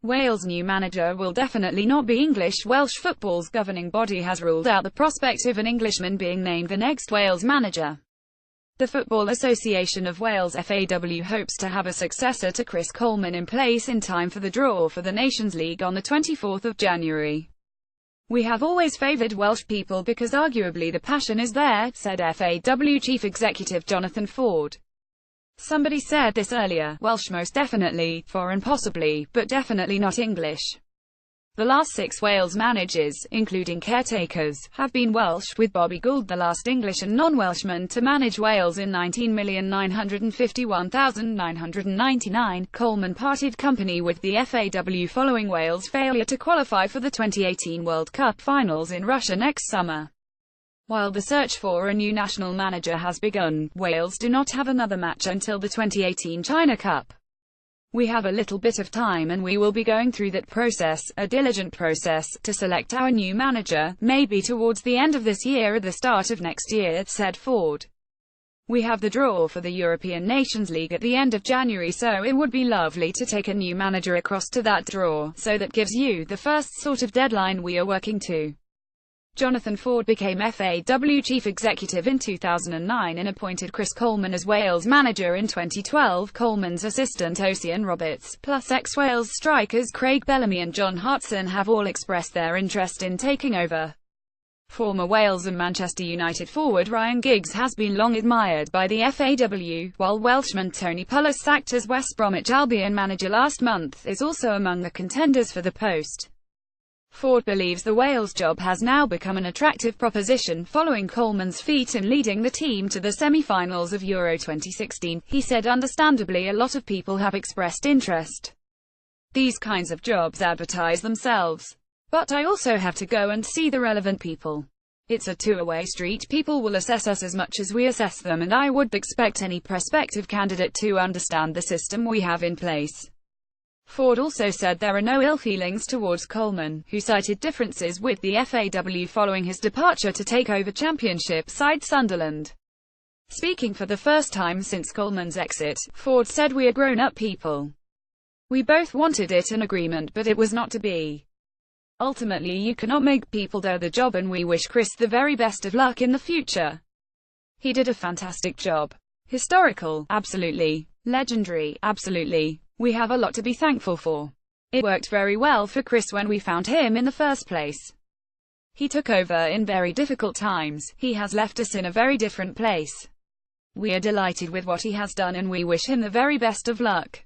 Wales' new manager will definitely not be English. Welsh football's governing body has ruled out the prospect of an Englishman being named the next Wales manager. The Football Association of Wales (FAW) hopes to have a successor to Chris Coleman in place in time for the draw for the Nations League on the 24th of January. "We have always favoured Welsh people because arguably the passion is there," said FAW Chief Executive Jonathan Ford. "Somebody said this earlier, Welsh most definitely, foreign possibly, but definitely not English." The last 6 Wales managers, including caretakers, have been Welsh, with Bobby Gould the last English and non-Welshman to manage Wales in 19,951,999. Coleman parted company with the FAW following Wales' failure to qualify for the 2018 World Cup finals in Russia next summer. While the search for a new national manager has begun, Wales do not have another match until the 2018 China Cup. "We have a little bit of time and we will be going through that process, a diligent process, to select our new manager, maybe towards the end of this year or the start of next year," said Ford. "We have the draw for the European Nations League at the end of January, so it would be lovely to take a new manager across to that draw, so that gives you the first sort of deadline we are working to." Jonathan Ford became FAW chief executive in 2009 and appointed Chris Coleman as Wales manager in 2012. Coleman's assistant Ocean Roberts, plus ex-Wales strikers Craig Bellamy and John Hartson have all expressed their interest in taking over. Former Wales and Manchester United forward Ryan Giggs has been long admired by the FAW, while Welshman Tony Pulis, sacked as West Bromwich Albion manager last month, is also among the contenders for the post. Ford believes the Wales job has now become an attractive proposition following Coleman's feat in leading the team to the semi-finals of Euro 2016. He said, "Understandably, a lot of people have expressed interest. These kinds of jobs advertise themselves. But I also have to go and see the relevant people. It's a two-way street. People will assess us as much as we assess them, and I would expect any prospective candidate to understand the system we have in place." Ford also said there are no ill feelings towards Coleman, who cited differences with the FAW following his departure to take over Championship side Sunderland. Speaking for the first time since Coleman's exit, Ford said, "We are grown-up people. We both wanted it an agreement, but it was not to be. Ultimately you cannot make people do the job, and we wish Chris the very best of luck in the future. He did a fantastic job. Historical, absolutely. Legendary, absolutely. We have a lot to be thankful for. It worked very well for Chris when we found him in the first place. He took over in very difficult times. He has left us in a very different place. We are delighted with what he has done and we wish him the very best of luck."